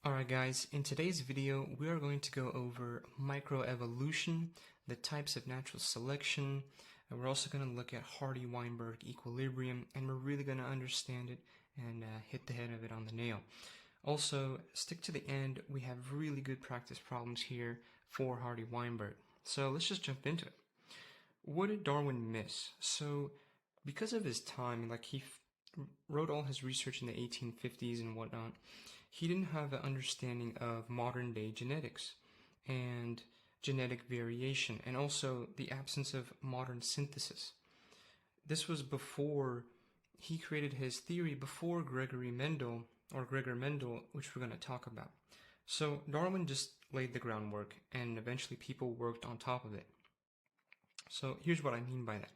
Alright guys, in today's video we are going to go over microevolution, the types of natural selection, and we're also going to look at Hardy-Weinberg equilibrium, and we're really going to understand it and hit the head of it on the nail. Also, stick to the end, we have really good practice problems here for Hardy-Weinberg. So let's just jump into it. What did Darwin miss? So because of his time, like he wrote all his research in the 1850s and whatnot, he didn't have an understanding of modern day genetics and genetic variation, and also the absence of modern synthesis. This was before he created his theory, before Gregor Mendel, which we're going to talk about. So Darwin just laid the groundwork, and eventually people worked on top of it. So here's what I mean by that.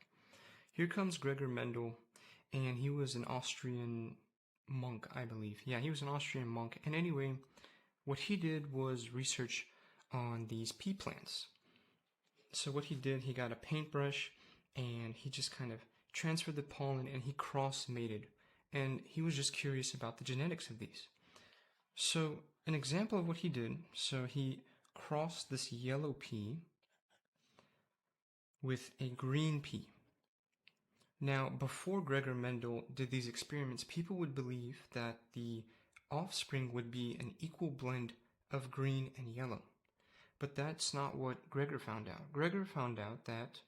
Here comes Gregor Mendel, and he was an Austrian monk, I believe. Yeah, he was an Austrian monk. And anyway, what he did was research on these pea plants. So what he did, he got a paintbrush and he just kind of transferred the pollen and he cross-mated. And he was just curious about the genetics of these. So an example of what he did, so he crossed this yellow pea with a green pea. Now, before Gregor Mendel did these experiments, people would believe that the offspring would be an equal blend of green and yellow. But that's not what Gregor found out. Gregor found out that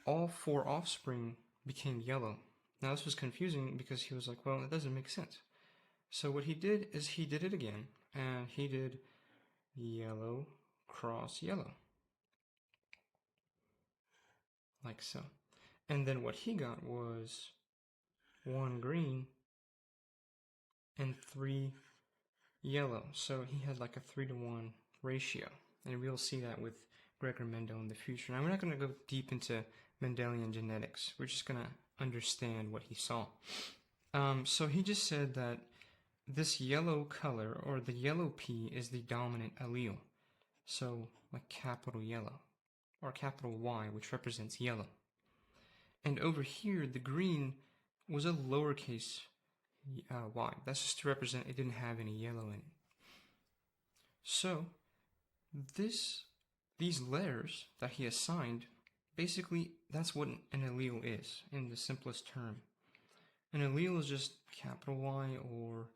all four offspring became yellow. Now, this was confusing because he was like, well, that doesn't make sense. So what he did is he did it again, and he did yellow cross yellow. Like so. And then what he got was 1 green and 3 yellow. So he had like a 3-to-1 ratio. And we'll see that with Gregor Mendel in the future. Now, we're not going to go deep into Mendelian genetics. We're just going to understand what he saw. So he just said that this yellow color, or the yellow pea, is the dominant allele. So like capital yellow, or capital Y, which represents yellow. And over here, the green was a lowercase y. That's just to represent it didn't have any yellow in it. So these letters that he assigned, basically that's what an allele is in the simplest term. An allele is just capital Y or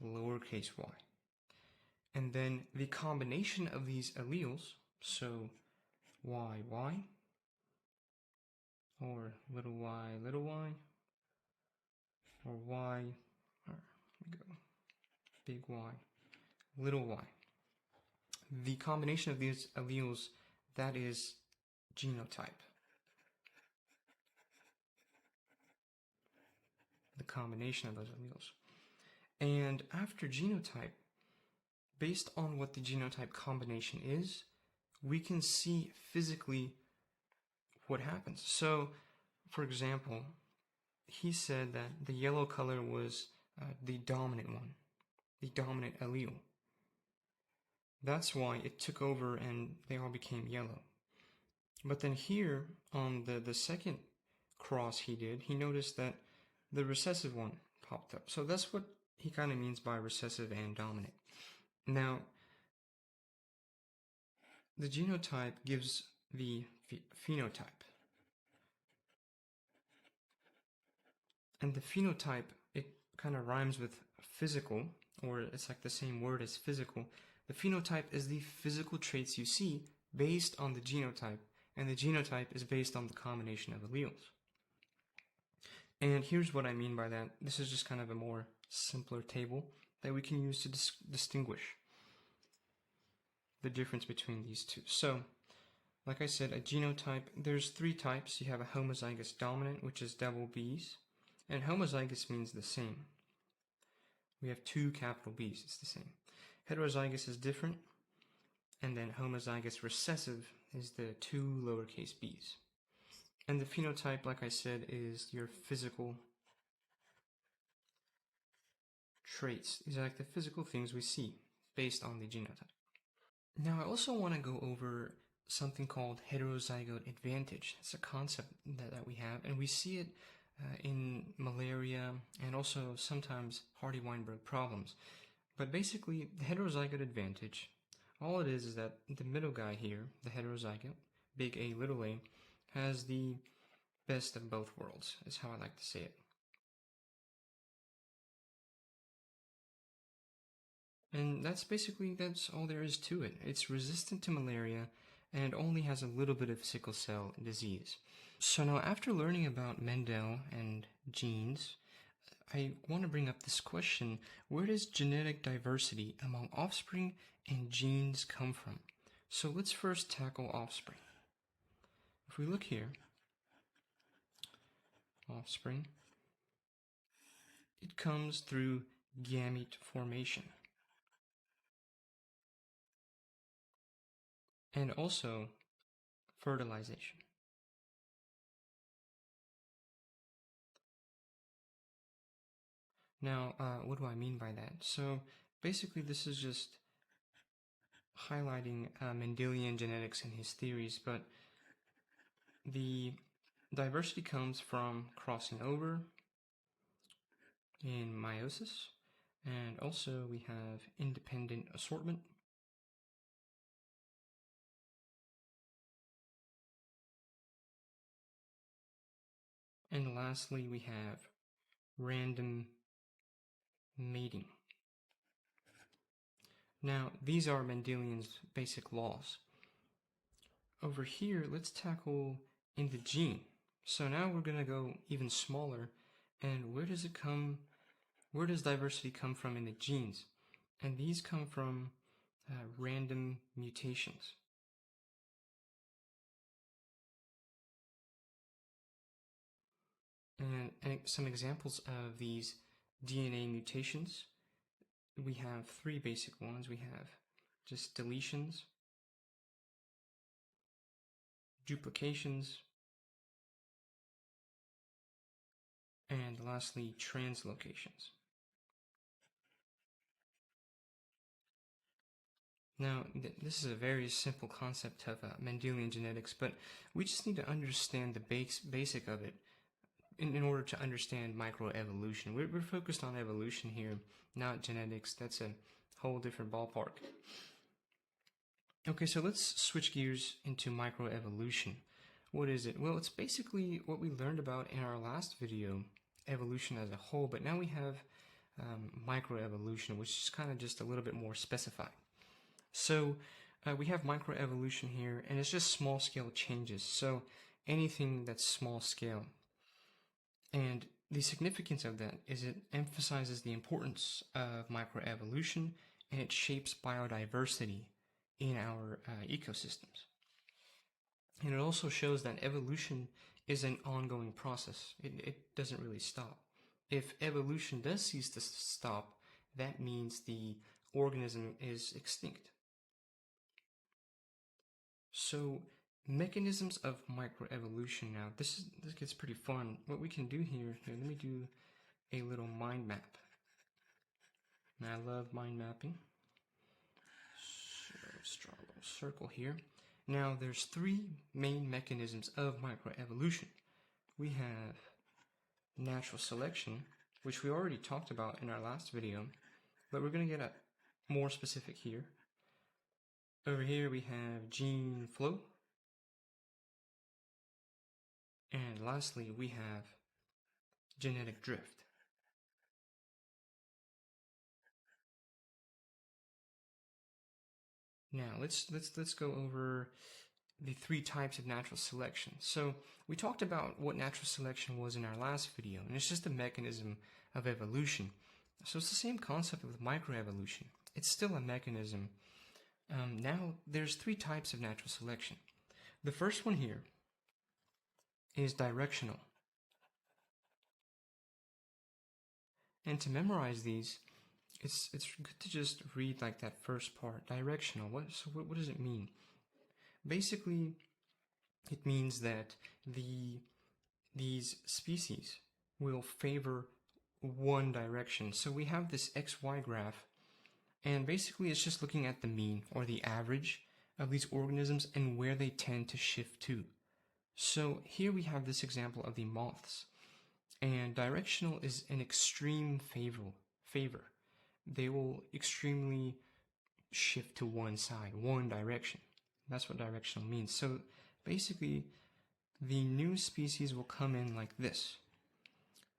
lowercase y. And then the combination of these alleles, so YY, or little y, or y, or we go, big Y, little y. The combination of these alleles, that is genotype. The combination of those alleles. And after genotype, based on what the genotype combination is, we can see physically what happens. So, for example, he said that the yellow color was the dominant one, the dominant allele. That's why it took over and they all became yellow. But then here, on the second cross he did, he noticed that the recessive one popped up. So that's what he kind of means by recessive and dominant. Now, the genotype gives the phenotype. And the phenotype, it kind of rhymes with physical, or it's like the same word as physical. The phenotype is the physical traits you see based on the genotype, and the genotype is based on the combination of alleles. And here's what I mean by that. This is just kind of a more simpler table that we can use to distinguish the difference between these two. So, like I said, a genotype, there's 3 types. You have a homozygous dominant, which is double B's, and homozygous means the same. We have 2 capital B's, it's the same. Heterozygous is different, and then homozygous recessive is the 2 lowercase b's. And the phenotype, like I said, is your physical traits. These are like the physical things we see based on the genotype. Now, I also want to go over something called heterozygote advantage. It's a concept that we have, and we see it in malaria and also sometimes Hardy-Weinberg problems. But basically, the heterozygote advantage, all it is that the middle guy here, the heterozygote, big A, little a, has the best of both worlds, is how I like to say it. And that's all there is to it. It's resistant to malaria and only has a little bit of sickle cell disease. So now, after learning about Mendel and genes, I want to bring up this question: where does genetic diversity among offspring and genes come from? So let's first tackle offspring. If we look here, offspring, it comes through gamete formation. And also fertilization. Now, what do I mean by that? So basically, this is just highlighting Mendelian genetics and his theories, but the diversity comes from crossing over in meiosis, and also we have independent assortment. And lastly, we have random mating. Now, these are Mendelian's basic laws. Over here, let's tackle in the gene. So now we're going to go even smaller. And where does it come? Where does diversity come from in the genes? And these come from random mutations. And some examples of these DNA mutations, we have three basic ones. We have just deletions, duplications, and lastly, translocations. Now, this is a very simple concept of Mendelian genetics, but we just need to understand the basic of it in order to understand microevolution. We're focused on evolution here, not genetics. That's a whole different ballpark. Okay, so let's switch gears into microevolution. What is it? Well, it's basically what we learned about in our last video, evolution as a whole, but now we have microevolution, which is kind of just a little bit more specified. So we have microevolution here, and it's just small scale changes. So anything that's small scale. And the significance of that is it emphasizes the importance of microevolution, and it shapes biodiversity in our ecosystems. And it also shows that evolution is an ongoing process. It doesn't really stop. If evolution does cease to stop, that means the organism is extinct. So mechanisms of microevolution now. This gets pretty fun. What we can do here, let me do a little mind map. And I love mind mapping. So let's draw a little circle here. Now there's three main mechanisms of microevolution. We have natural selection, which we already talked about in our last video, but we're going to get more specific here. Over here we have gene flow. And lastly, we have genetic drift. Now let's go over the three types of natural selection. So we talked about what natural selection was in our last video, and it's just a mechanism of evolution. So it's the same concept with microevolution. It's still a mechanism. Now there's three types of natural selection. The first one here is directional. And to memorize these, it's good to just read like that first part, directional. What does it mean? Basically, it means that these species will favor one direction. So we have this XY graph, and basically it's just looking at the mean or the average of these organisms and where they tend to shift to. So here we have this example of the moths, and directional is an extreme favor. they will extremely shift to one side, one direction. That's what directional means. So basically, the new species will come in like this.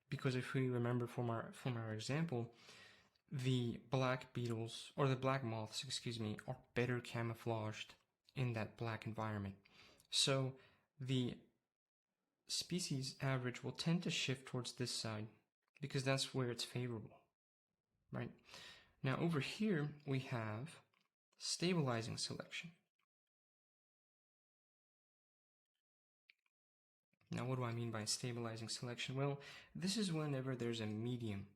Because if we remember from our example, the black beetles, or the black moths, excuse me, are better camouflaged in that black environment. So the species average will tend to shift towards this side because that's where it's favorable, right? Now over here we have stabilizing selection. Now what do I mean by stabilizing selection? Well, this is whenever there's a medium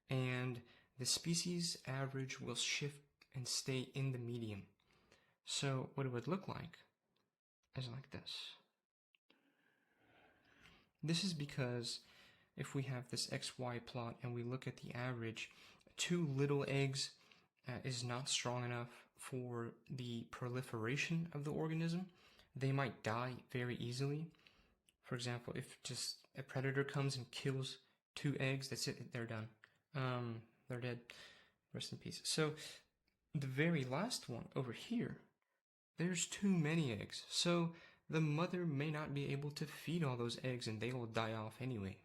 and the species average will shift and stay in the medium. So what it would look like is like this. This is because if we have this XY plot and we look at the average, 2 little eggs is not strong enough for the proliferation of the organism. They might die very easily. For example, if just a predator comes and kills 2 eggs, that's it, they're done. They're dead. Rest in peace. So the very last one over here, there's too many eggs. So the mother may not be able to feed all those eggs and they will die off anyway.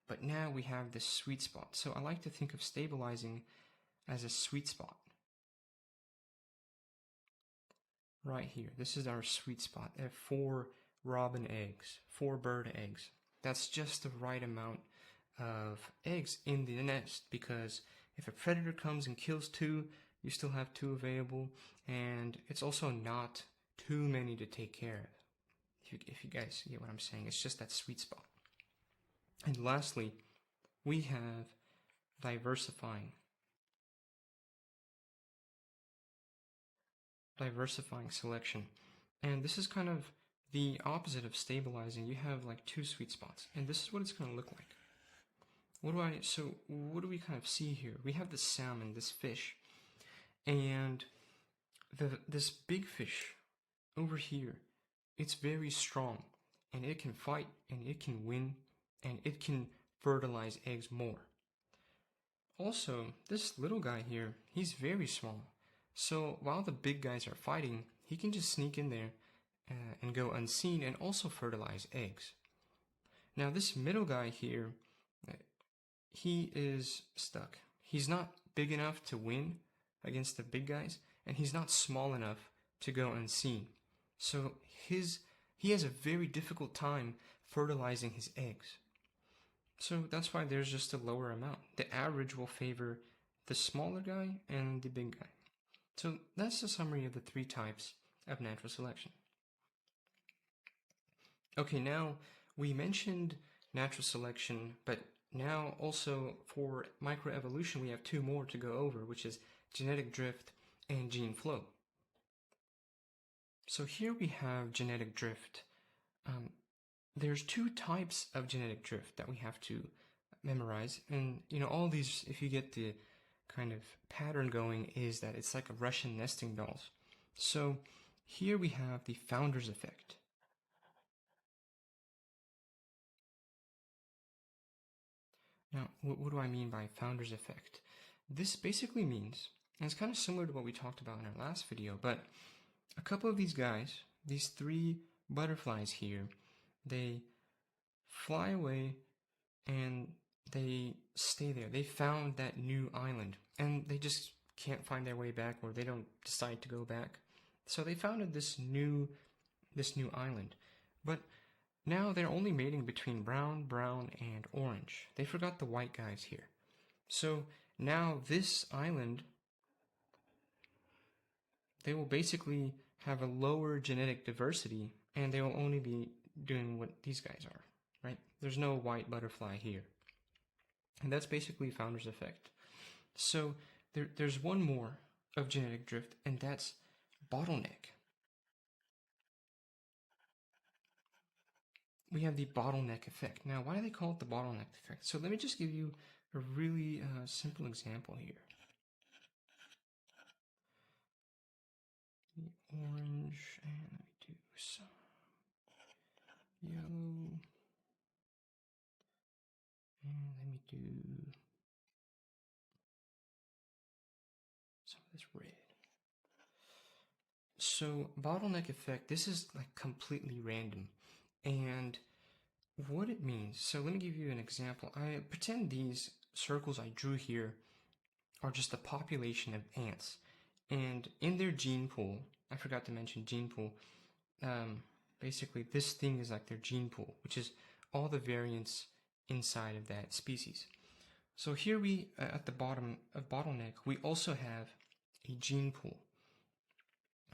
But now we have this sweet spot. So I like to think of stabilizing as a sweet spot. Right here, this is our sweet spot at 4 robin eggs, 4 bird eggs. That's just the right amount of eggs in the nest, because if a predator comes and kills 2, you still have 2 available, and it's also not too many to take care of. If you guys get what I'm saying, it's just that sweet spot. And lastly, we have diversifying selection. And this is kind of the opposite of stabilizing. You have like 2 sweet spots, and this is what it's going to look like. What do we kind of see here? We have this salmon, this fish, and this big fish over here, it's very strong, and it can fight, and it can win, and it can fertilize eggs more. Also, this little guy here, he's very small. So while the big guys are fighting, he can just sneak in there and go unseen and also fertilize eggs. Now this middle guy here, he is stuck. He's not big enough to win against the big guys, and he's not small enough to go unseen. So he has a very difficult time fertilizing his eggs. So that's why there's just a lower amount. The average will favor the smaller guy and the big guy. So that's the summary of the 3 types of natural selection. Okay, now we mentioned natural selection, but now also for microevolution we have 2 more to go over, which is genetic drift and gene flow. So here we have genetic drift. There's 2 types of genetic drift that we have to memorize, and all these, if you get the kind of pattern going, is that it's like a Russian nesting dolls. So here we have the founder's effect. Now, what do I mean by founder's effect? This basically means, and it's kind of similar to what we talked about in our last video, but a couple of these guys, these 3 butterflies here, they fly away and they stay there. They found that new island and they just can't find their way back, or they don't decide to go back. So they founded this new island. But now they're only mating between brown, and orange. They forgot the white guys here. So now this island, they will basically have a lower genetic diversity, and they will only be doing what these guys are, right? There's no white butterfly here. And that's basically founder's effect. So there's one more of genetic drift, and that's bottleneck. We have the bottleneck effect. Now, why do they call it the bottleneck effect? So let me just give you a really simple example here. The orange, and let me do some yellow, and let me do this red. So bottleneck effect, this is like completely random. And what it means, so let me give you an example. I pretend these circles I drew here are just a population of ants. And in their gene pool, I forgot to mention gene pool, basically this thing is like their gene pool, which is all the variants inside of that species. So here we, at the bottom of bottleneck, we also have a gene pool.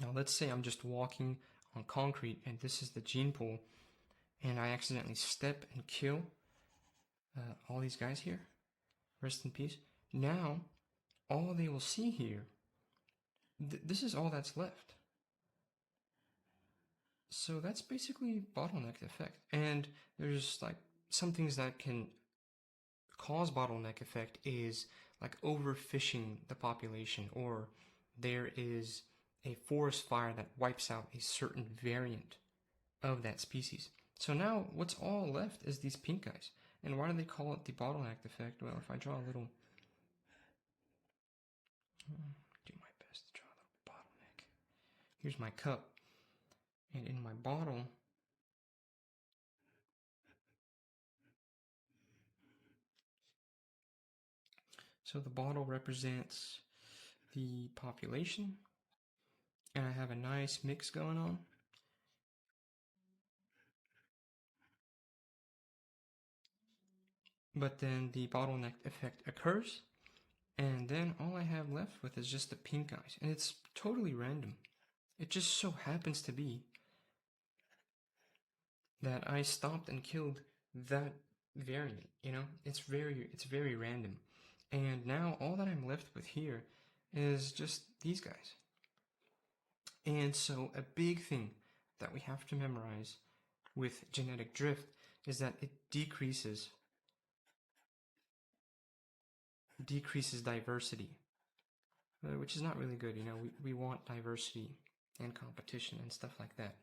Now let's say I'm just walking on concrete and this is the gene pool, and I accidentally step and kill all these guys here. Rest in peace. Now, all they will see here, this is all that's left. So that's basically bottleneck effect. And there's like some things that can cause bottleneck effect is like overfishing the population, or there is a forest fire that wipes out a certain variant of that species. So now what's all left is these pink guys. And why do they call it the bottleneck effect? Well, if I draw a little, do my best to draw a little bottleneck. Here's my cup, and in my bottle, so the bottle represents the population, and I have a nice mix going on. But then the bottleneck effect occurs, and then all I have left with is just the pink guys, and it's totally random. It just so happens to be that I stopped and killed that variant, you know? It's very random. And now all that I'm left with here is just these guys. And so a big thing that we have to memorize with genetic drift is that it decreases diversity, which is not really good. You know, we want diversity and competition and stuff like that.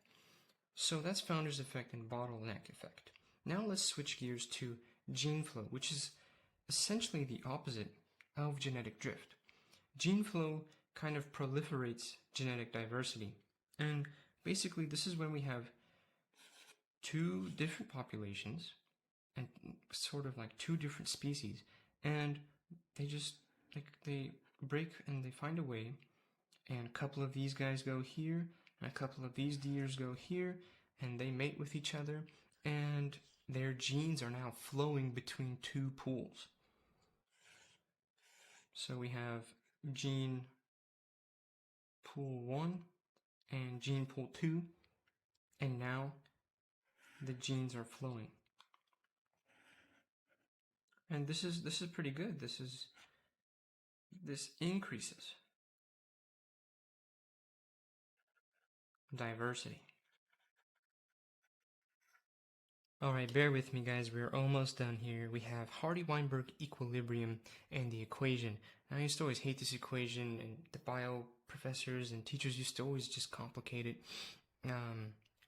So that's founder's effect and bottleneck effect. Now let's switch gears to gene flow, which is essentially the opposite of genetic drift. Gene flow kind of proliferates genetic diversity. And basically this is when we have two different populations and sort of like two different species, and they just like they break and they find a way, and a couple of these guys go here and a couple of these deers go here, and they mate with each other, and their genes are now flowing between two pools. So we have gene pool 1 and gene pool 2, and now the genes are flowing. And this is pretty good. This increases diversity. Alright, bear with me guys, we're almost done here. We have Hardy-Weinberg equilibrium and the equation. I used to always hate this equation, and the bio professors and teachers used to always just complicate it.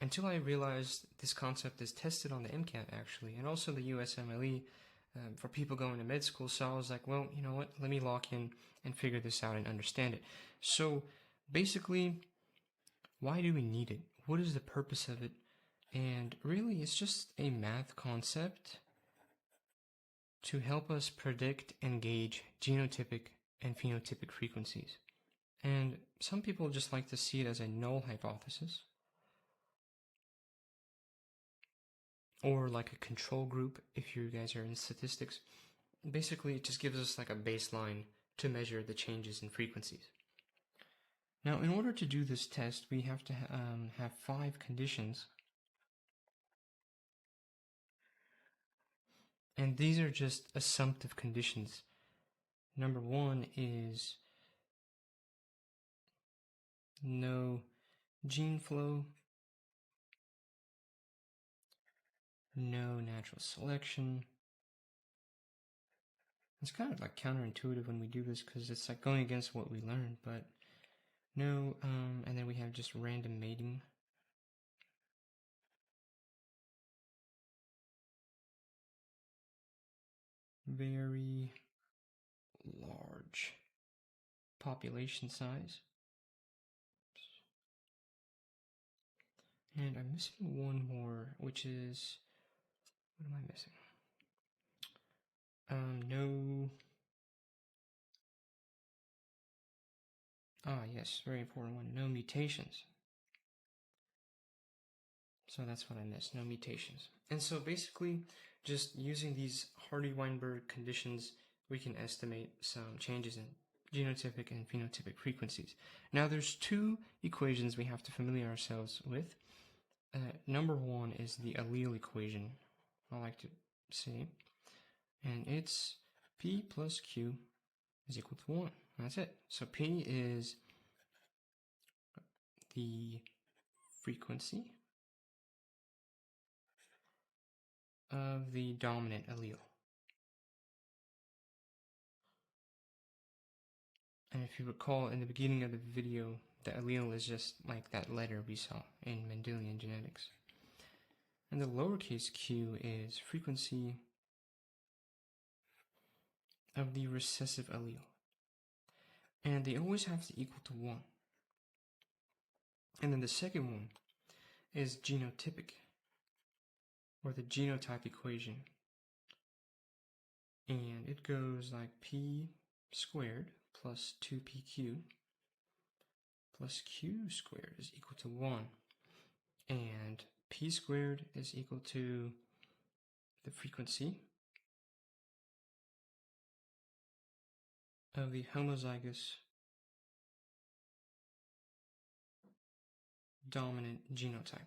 Until I realized this concept is tested on the MCAT actually, and also the USMLE for people going to med school. So I was like, well, you know what, let me lock in and figure this out and understand it. So basically, why do we need it? What is the purpose of it? And really, it's just a math concept to help us predict and gauge genotypic and phenotypic frequencies. And some people just like to see it as a null hypothesis, or like a control group if you guys are in statistics. Basically, it just gives us like a baseline to measure the changes in frequencies. Now, in order to do this test, we have to have 5 conditions. And these are just assumptive conditions. Number 1 is no gene flow, no natural selection. It's kind of like counterintuitive when we do this because it's like going against what we learned, but no, and then we have just random mating. Very large population size. And I'm missing one more, which is, what am I missing? Yes, very important one, no mutations. So that's what I missed, no mutations. And so basically, just using these Hardy-Weinberg conditions, we can estimate some changes in genotypic and phenotypic frequencies. Now there's two equations we have to familiarize ourselves with. Number one is the allele equation, I like to say, and it's P plus Q is equal to 1. That's it. So P is the frequency of the dominant allele. And if you recall in the beginning of the video, the allele is just like that letter we saw in Mendelian genetics. And the lowercase q is frequency of the recessive allele. And they always have to equal to 1. And then the second one is genotypic, or the genotype equation. And it goes like p squared plus 2pq plus q squared is equal to 1. And p squared is equal to the frequency of the homozygous dominant genotype.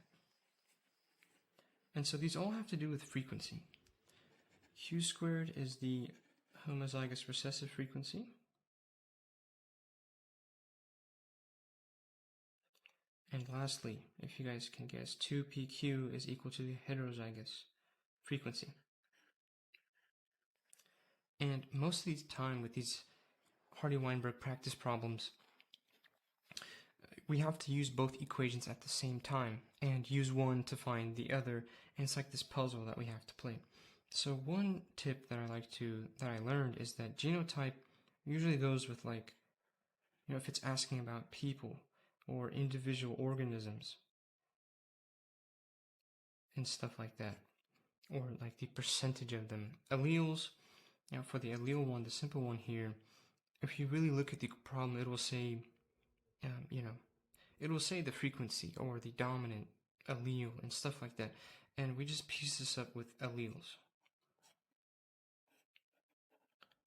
And so these all have to do with frequency. Q squared is the homozygous recessive frequency. And lastly, if you guys can guess, 2pq is equal to the heterozygous frequency. And most of the time with these Hardy-Weinberg practice problems, we have to use both equations at the same time and use one to find the other, and it's like this puzzle that we have to play. So one tip that I learned is that genotype usually goes with, like, if it's asking about people or individual organisms and stuff like that, or like the percentage of them. Alleles, for the allele one, the simple one here, if you really look at the problem, it will say, it will say the frequency or the dominant allele and stuff like that. And we just piece this up with alleles.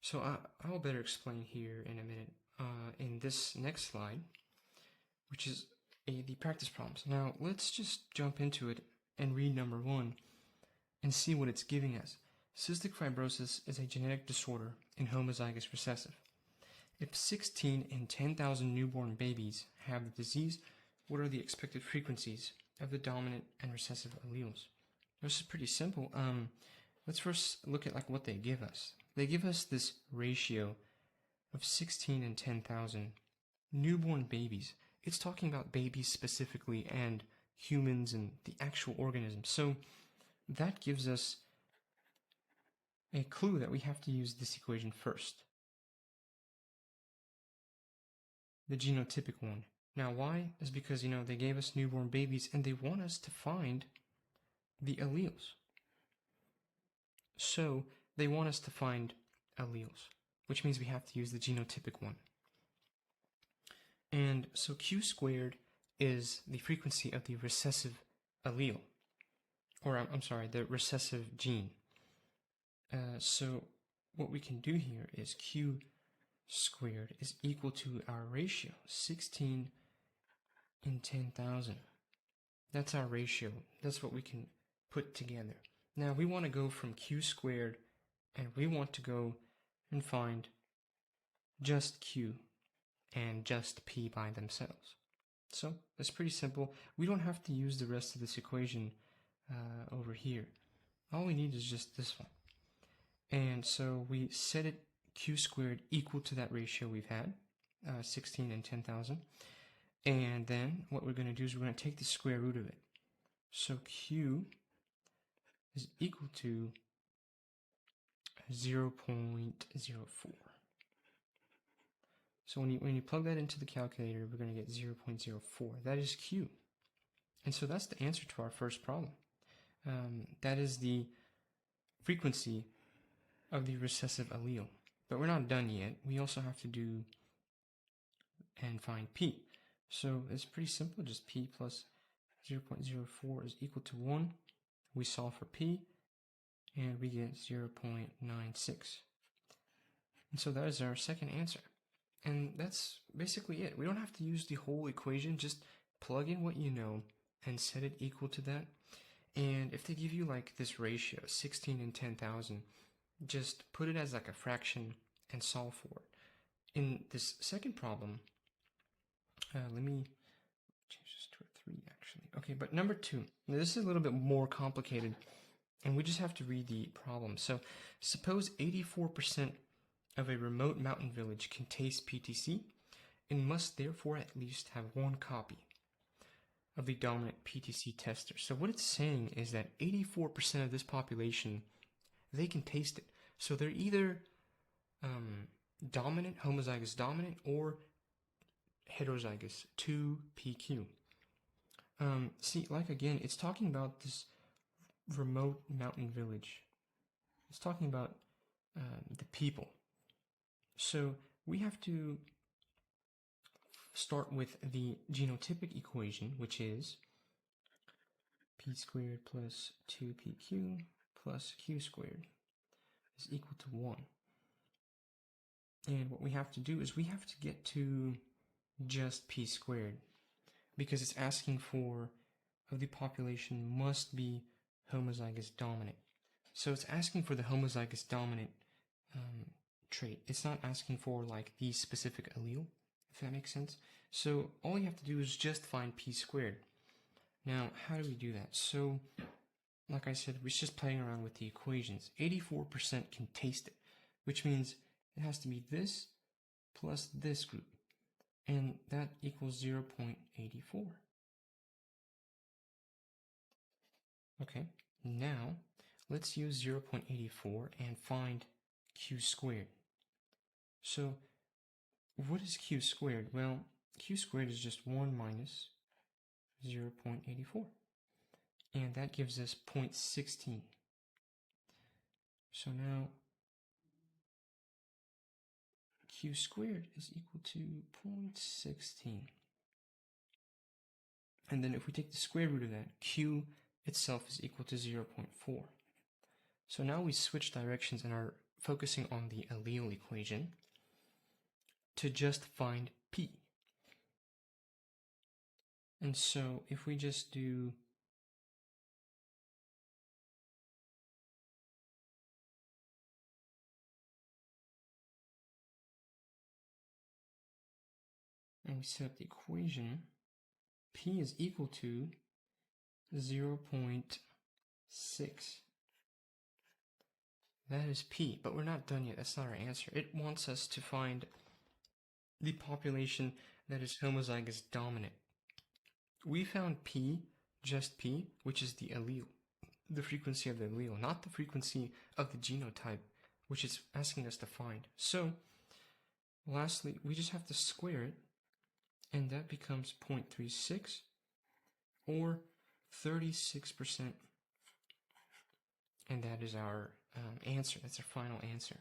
So I'll better explain here in a minute in this next slide, which is the practice problems. Now let's just jump into it and read number 1 and see what it's giving us. Cystic fibrosis is a genetic disorder in homozygous recessive. If 16 in 10,000 newborn babies have the disease, what are the expected frequencies of the dominant and recessive alleles? This is pretty simple. Let's first look at what they give us. They give us this ratio of 16 in 10,000 newborn babies. It's talking about babies specifically and humans and the actual organisms. So that gives us a clue that we have to use this equation first. The genotypic one. Now why? Is because, they gave us newborn babies and they want us to find the alleles. So they want us to find alleles, which means we have to use the genotypic one. And so Q squared is the frequency of the recessive allele, or I'm sorry, the recessive gene. So what we can do here is Q squared is equal to our ratio, 16 in 10,000. That's our ratio. That's what we can put together. Now we want to go from Q squared and we want to go and find just Q and just P by themselves. So that's pretty simple. We don't have to use the rest of this equation over here. All we need is just this one. And so we set it Q squared equal to that ratio we've had, 16 and 10,000. And then what we're going to do is we're going to take the square root of it. So Q is equal to 0.04. So when you plug that into the calculator, we're going to get 0.04. That is Q. And so that's the answer to our first problem. That is the frequency of the recessive allele. But we're not done yet. We also have to do and find P. So it's pretty simple. Just P plus 0.04 is equal to 1. We solve for P, and we get 0.96. And so that is our second answer. And that's basically it. We don't have to use the whole equation. Just plug in what you know and set it equal to that. And if they give you like this ratio, 16 in 10,000, just put it as like a fraction and solve for it. In this second problem, let me change this to a 3 actually. Okay, but number 2, now this is a little bit more complicated, and we just have to read the problem. So suppose 84% of a remote mountain village can taste PTC and must therefore at least have one copy of the dominant PTC tester. So what it's saying is that 84% of this population, they can taste it. So they're either dominant, homozygous dominant, or heterozygous 2PQ. See, like again, it's talking about this remote mountain village. It's talking about the people. So we have to start with the genotypic equation, which is P squared plus 2PQ plus Q squared is equal to 1. And what we have to do is we have to get to just P squared, because it's asking for of the population must be homozygous dominant. So it's asking for the homozygous dominant trait. It's not asking for like the specific allele, if that makes sense. So all you have to do is just find P squared. Now, how do we do that? So, like I said, we're just playing around with the equations. 84% can taste it, which means it has to be this plus this group, and that equals 0.84. Okay, now let's use 0.84 and find Q squared. So what is Q squared? Well, Q squared is just 1 minus 0.84. And that gives us 0.16. So now Q squared is equal to 0.16. And then if we take the square root of that, Q itself is equal to 0.4. So now we switch directions and are focusing on the allele equation to just find P. And so if we just do and we set up the equation, P is equal to 0.6. That is P, but we're not done yet. That's not our answer. It wants us to find the population that is homozygous dominant. We found P, just P, which is the allele, the frequency of the allele, not the frequency of the genotype, which it's asking us to find. So, lastly, we just have to square it, and that becomes 0.36, or 36%, and that is our answer. That's our final answer.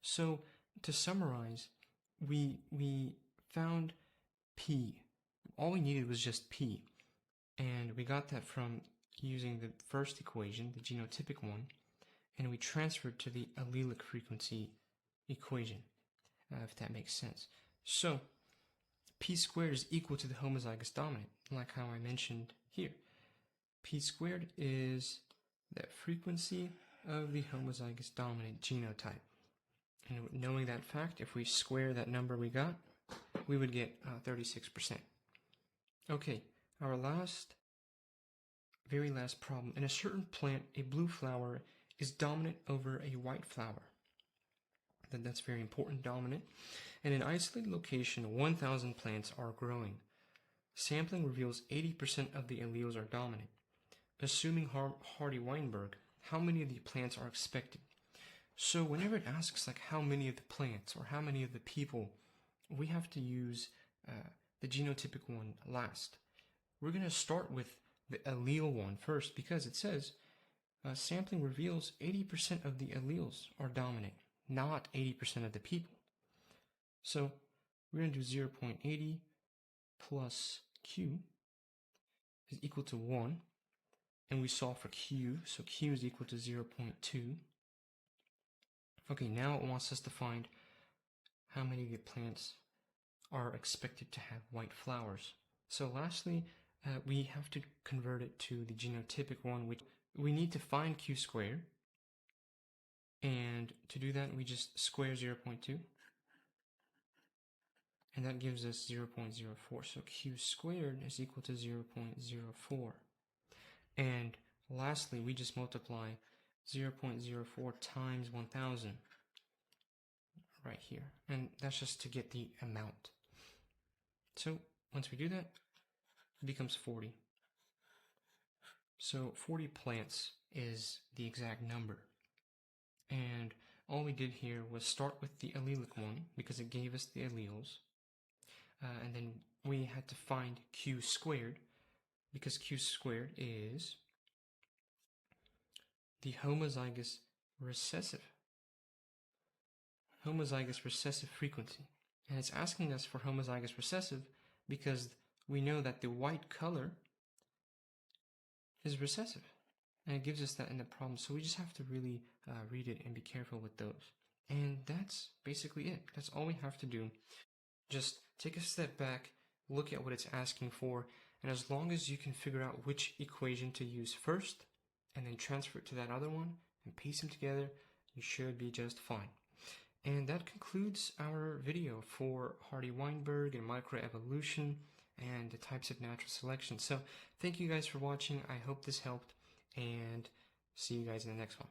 So, to summarize, we found P. All we needed was just P, and we got that from using the first equation, the genotypic one, and we transferred to the allelic frequency equation, if that makes sense. So, P squared is equal to the homozygous dominant, like how I mentioned here. P squared is the frequency of the homozygous dominant genotype. And knowing that fact, if we square that number we got, we would get 36%. Okay, our very last problem. In a certain plant, a blue flower is dominant over a white flower. That's very important, dominant. In an isolated location, 1,000 plants are growing. Sampling reveals 80% of the alleles are dominant. Assuming Hardy-Weinberg, how many of the plants are expected? So whenever it asks like how many of the plants or how many of the people, we have to use the genotypic one last. We're going to start with the allele one first because it says sampling reveals 80% of the alleles are dominant, not 80% of the people. So we're going to do 0.80 plus Q is equal to 1. And we solve for Q, so Q is equal to 0.2. Okay, now it wants us to find how many of the plants are expected to have white flowers. So lastly, we have to convert it to the genotypic one, which we need to find Q squared. And to do that, we just square 0.2. And that gives us 0.04. So Q squared is equal to 0.04. And lastly, we just multiply 0.04 times 1000 right here. And that's just to get the amount. So once we do that, it becomes 40. So 40 plants is the exact number. And all we did here was start with the allelic one because it gave us the alleles. And then we had to find Q squared because Q squared is the homozygous recessive frequency. And it's asking us for homozygous recessive because we know that the white color is recessive. And it gives us that in the problem. So we just have to really read it and be careful with those. And that's basically it. That's all we have to do. Just take a step back, look at what it's asking for, and as long as you can figure out which equation to use first, and then transfer it to that other one, and piece them together, you should be just fine. And that concludes our video for Hardy-Weinberg and microevolution and the types of natural selection. So thank you guys for watching. I hope this helped, and see you guys in the next one.